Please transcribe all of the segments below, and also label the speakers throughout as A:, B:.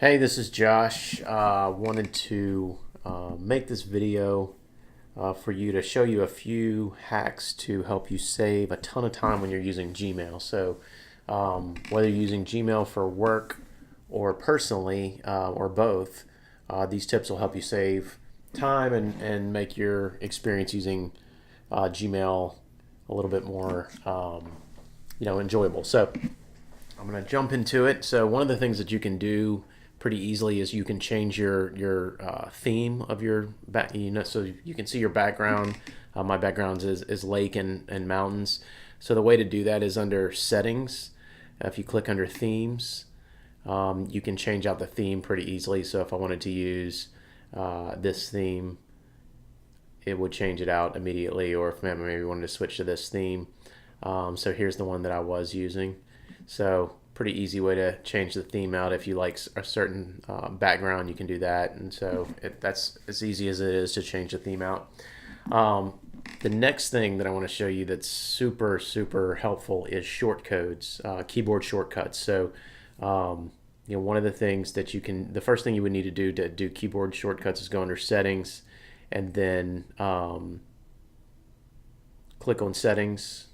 A: Hey, this is Josh. Wanted to make this video for you to show you a few hacks to help you save a ton of time when you're using Gmail. So, whether you're using Gmail for work or personally or both, these tips will help you save time and make your experience using Gmail a little bit more enjoyable. So, I'm going to jump into it. So one of the things that you can do pretty easily is you can change your theme of your back. So you can see your background. My background is lake and mountains. So the way to do that is under settings. If you click under themes, you can change out the theme pretty easily. So if I wanted to use this theme, it would change it out immediately. Or if maybe wanted to switch to this theme. So here's the one that I was using. So pretty easy way to change the theme out. If you like a certain background, you can do that. And so that's as easy as it is to change the theme out. The next thing that I want to show you that's super, super helpful is shortcodes, keyboard shortcuts. So, one of the things that the first thing you would need to do keyboard shortcuts is go under settings and then click on settings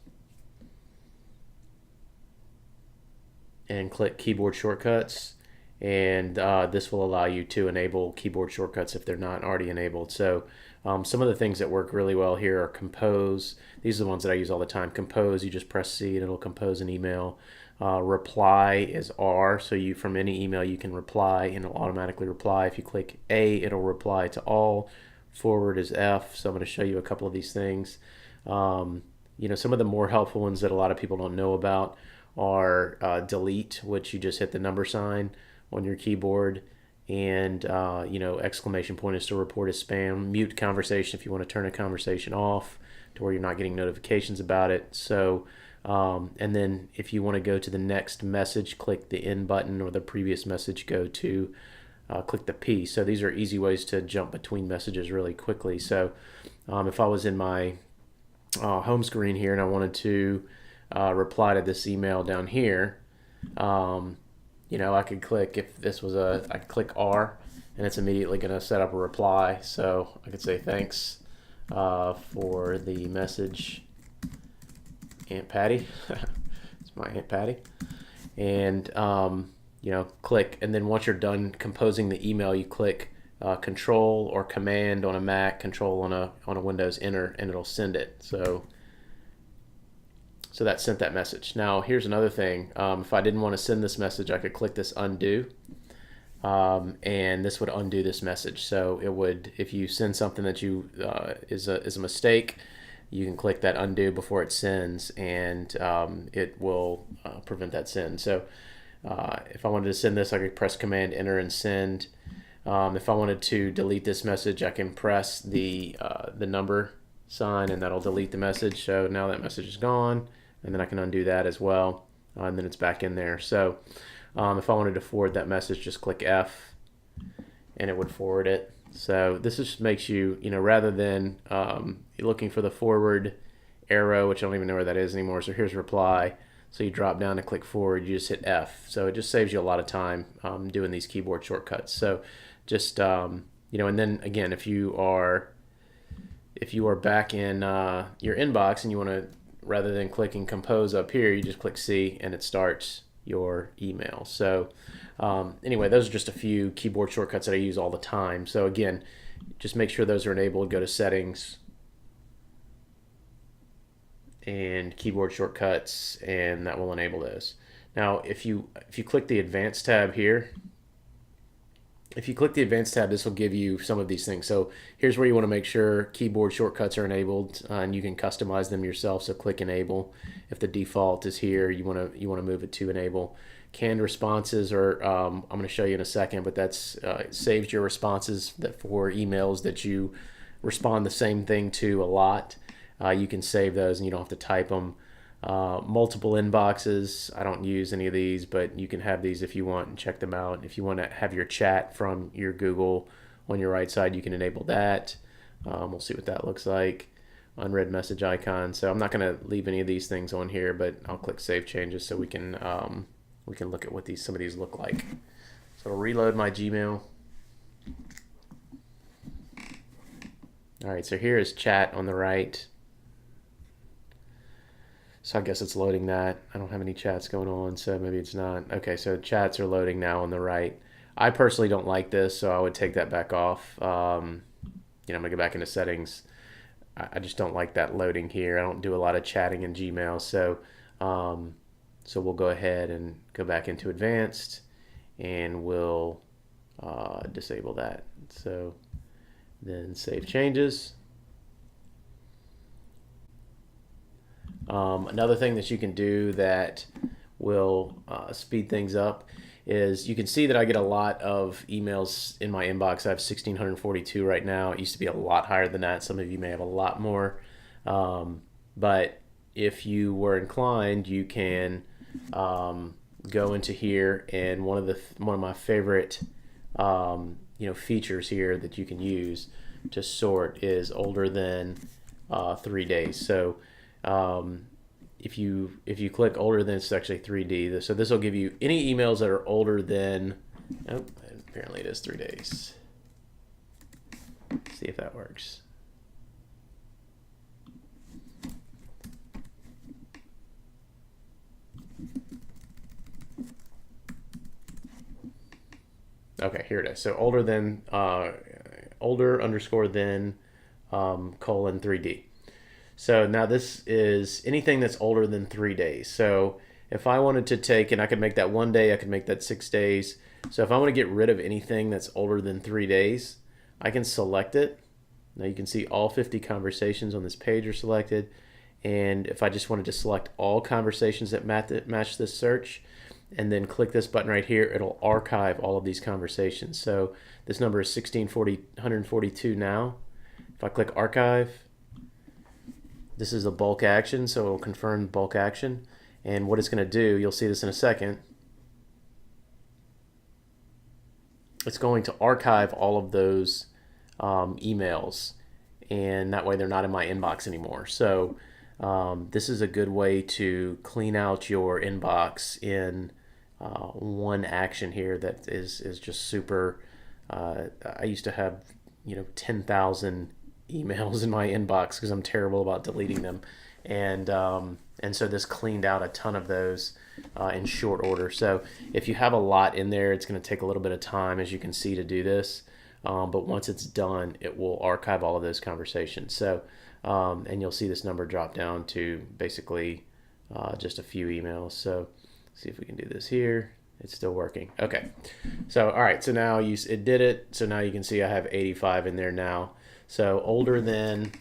A: and click keyboard shortcuts, and this will allow you to enable keyboard shortcuts if they're not already enabled. So some of the things that work really well here are compose. These are the ones that I use all the time. Compose, you just press C and it'll compose an email. Reply is R, so from any email you can reply and it'll automatically reply. If you click A, it'll reply to all. Forward is F, so I'm going to show you a couple of these things. Some of the more helpful ones that a lot of people don't know about are delete, which you just hit the number sign on your keyboard, and exclamation point is to report as spam. Mute conversation if you want to turn a conversation off to where you're not getting notifications about it. So and then if you want to go to the next message, click the N button, or the previous message, go to click the P. So these are easy ways to jump between messages really quickly. So if I was in my home screen here and I wanted to reply to this email down here, I could click, I could click R and it's immediately going to set up a reply. So I could say thanks for the message, Aunt Patty. It's my Aunt Patty. And, click. And then once you're done composing the email, you click Control or Command on a Mac, Control on a Windows, Enter, and it'll send it. So that sent that message. Now here's another thing. If I didn't want to send this message, I could click this undo, and this would undo this message. So it would, if you send something that is a mistake, you can click that undo before it sends, and it will prevent that send. So if I wanted to send this, I could press Command Enter and send. If I wanted to delete this message, I can press the number sign and that'll delete the message. So now that message is gone, and then I can undo that as well, and then it's back in there. So if I wanted to forward that message, just click F and it would forward it. So this just makes you, rather than looking for the forward arrow, which I don't even know where that is anymore. So here's reply. So you drop down and click forward, you just hit F. So it just saves you a lot of time doing these keyboard shortcuts. So just, and then again, if you are back in your inbox and you want to, rather than clicking compose up here, you just click C and it starts your email. So anyway, those are just a few keyboard shortcuts that I use all the time. So again, just make sure those are enabled. Go to settings and keyboard shortcuts, and that will enable those. Now if you click the advanced tab here, this will give you some of these things. So here's where you want to make sure keyboard shortcuts are enabled, and you can customize them yourself. So click enable. If the default is here, you want to move it to enable. Canned responses are I'm going to show you in a second, but that's saves your responses for emails that you respond the same thing to a lot. You can save those and you don't have to type them. Multiple inboxes, I don't use any of these, but you can have these if you want and check them out. If you want to have your chat from your Google on your right side, you can enable that. We'll see what that looks like. Unread message icon. So I'm not going to leave any of these things on here, but I'll click save changes so we can look at what some of these look like. So it'll reload my Gmail. All right, so here is chat on the right. So I guess it's loading that. I don't have any chats going on, so maybe it's not. Okay, so chats are loading now on the right. I personally don't like this, so I would take that back off. I'm gonna go back into settings. I just don't like that loading here. I don't do a lot of chatting in Gmail, so we'll go ahead and go back into advanced, and we'll disable that. So then save changes. Another thing that you can do that will speed things up is you can see that I get a lot of emails in my inbox. I have 1,642 right now. It used to be a lot higher than that. Some of you may have a lot more. But if you were inclined, you can go into here, and one of my favorite features here that you can use to sort is older than 3 days. So if you click older than, it's actually 3D. So this will give you any emails that are older than, oh, apparently it is 3 days. Let's see if that works. Okay, here it is. So older than, older underscore than colon 3D. So now this is anything that's older than 3 days. So if I wanted to take, and I could make that 1 day, I could make that 6 days. So if I want to get rid of anything that's older than 3 days, I can select it. Now you can see all 50 conversations on this page are selected. And if I just wanted to select all conversations that match this search, and then click this button right here, it'll archive all of these conversations. So this number is 142 now. If I click archive, this is a bulk action, so it'll confirm bulk action. And what it's going to do, you'll see this in a second, it's going to archive all of those emails, and that way they're not in my inbox anymore. So this is a good way to clean out your inbox in one action here that is just super. I used to have 10,000 emails in my inbox because I'm terrible about deleting them, and so this cleaned out a ton of those in short order. So if you have a lot in there, it's going to take a little bit of time, as you can see, to do this, but once it's done, it will archive all of those conversations. So and you'll see this number drop down to basically just a few emails. So see if we can do this here. It's still working. Okay, so all right, so now it did it. So now you can see I have 85 in there now. So older than,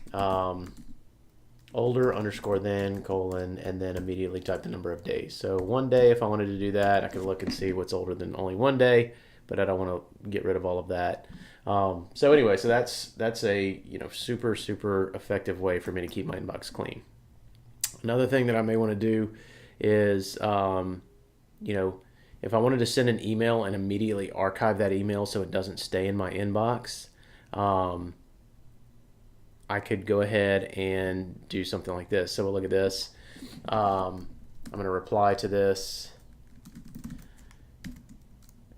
A: older underscore then colon, and then immediately type the number of days. So 1 day, if I wanted to do that, I could look and see what's older than only 1 day, but I don't want to get rid of all of that. So anyway, so that's a super effective way for me to keep my inbox clean. Another thing that I may want to do is if I wanted to send an email and immediately archive that email so it doesn't stay in my inbox, I could go ahead and do something like this. So we'll look at this. I'm going to reply to this.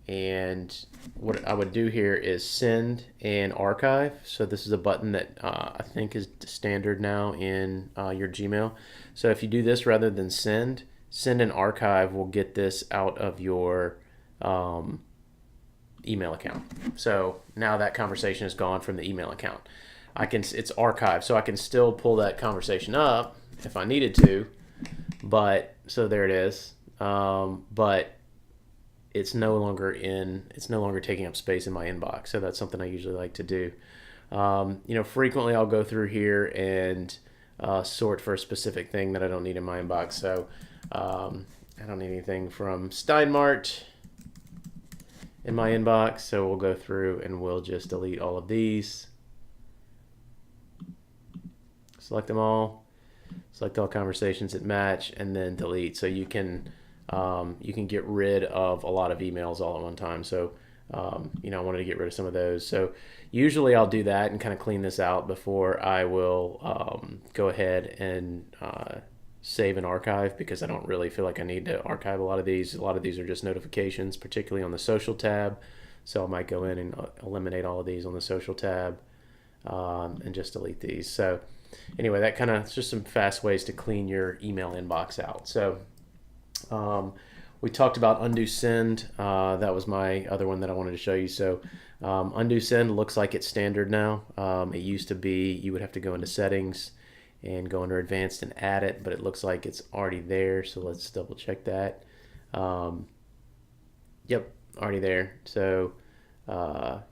A: And what I would do here is send and archive. So this is a button that I think is standard now in your Gmail. So if you do this rather than send and archive will get this out of your email account. So now that conversation is gone from the email account. It's archived, so I can still pull that conversation up if I needed to, but so there it is. But it's no longer taking up space in my inbox. So that's something I usually like to do. Frequently I'll go through here and sort for a specific thing that I don't need in my inbox. So I don't need anything from Steinmart in my inbox. So we'll go through and we'll just delete all of these. Select them all, select all conversations that match, and then delete. So you can get rid of a lot of emails all at one time. So I wanted to get rid of some of those. So usually I'll do that and kind of clean this out before I will go ahead and save and archive because I don't really feel like I need to archive a lot of these. A lot of these are just notifications, particularly on the social tab. So I might go in and eliminate all of these on the social tab and just delete these. So anyway, that kind of, it's just some fast ways to clean your email inbox out. So we talked about undo send. That was my other one that I wanted to show you. So undo send looks like it's standard now. It used to be you would have to go into settings and go under advanced and add it, but it looks like it's already there. So let's double check that. Yep, already there. So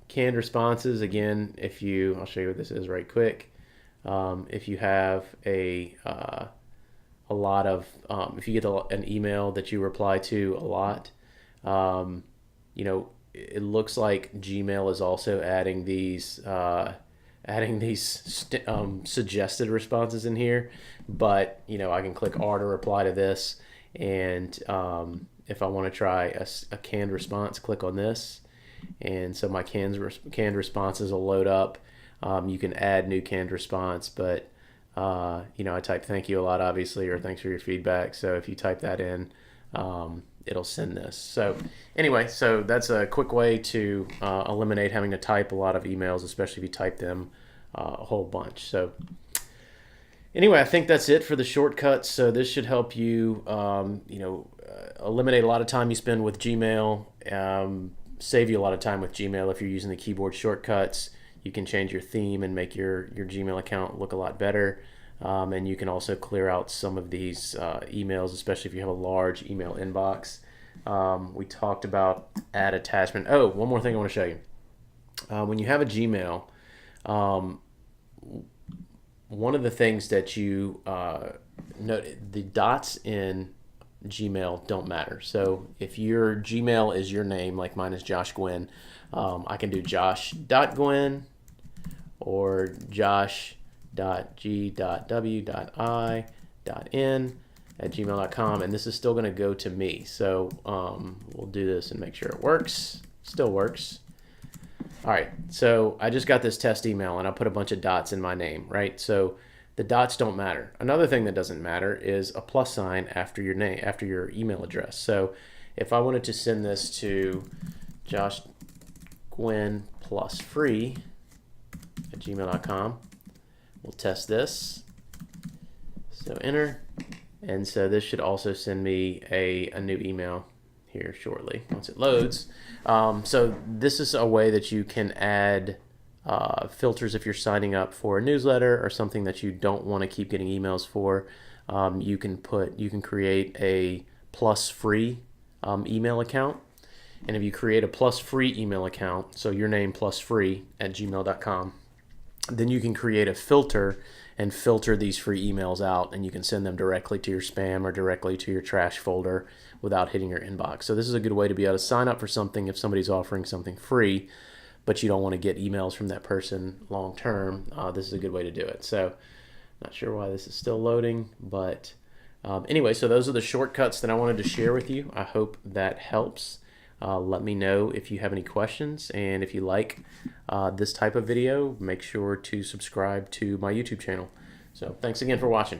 A: canned responses, again, if you, I'll show you what this is right quick. If you have a lot of, if you get an email that you reply to a lot, you know, it looks like Gmail is also adding these suggested responses in here. But you know, I can click R to reply to this, and if I want to try a canned response, click on this, and so my canned responses will load up. You can add new canned response, but you know, I type thank you a lot, obviously, or thanks for your feedback. So if you type that in, it'll send this. So anyway, so that's a quick way to eliminate having to type a lot of emails, especially if you type them a whole bunch. So anyway, I think that's it for the shortcuts. So this should help you, you know, eliminate a lot of time you spend with Gmail, save you a lot of time with Gmail if you're using the keyboard shortcuts. You can change your theme and make your Gmail account look a lot better. And you can also clear out some of these emails, especially if you have a large email inbox. We talked about add attachment. Oh, one more thing I want to show you. When you have a Gmail, one of the things that you note, the dots in Gmail don't matter. So if your Gmail is your name, like mine is Josh Gwynn, I can do josh.gwynn or josh.g.w.i.n@gmail.com, and this is still going to go to me. So we'll do this and make sure it works. Still works. All right, so I just got this test email and I put a bunch of dots in my name, right? So the dots don't matter. Another thing that doesn't matter is a plus sign after your name, after your email address. So if I wanted to send this to Josh Gwynn plus free at gmail.com, we'll test this. So enter, and so this should also send me a new email here shortly once it loads. So this is a way that you can add filters if you're signing up for a newsletter or something that you don't want to keep getting emails for. You can create a plus free email account, and if you create a plus free email account, so your name plus free at gmail.com, then you can create a filter and filter these free emails out, and you can send them directly to your spam or directly to your trash folder without hitting your inbox. So this is a good way to be able to sign up for something if somebody's offering something free, but you don't want to get emails from that person long term. This is a good way to do it. So not sure why this is still loading, but anyway, so those are the shortcuts that I wanted to share with you. I hope that helps. Let me know if you have any questions, and if you like this type of video, make sure to subscribe to my YouTube channel. So thanks again for watching.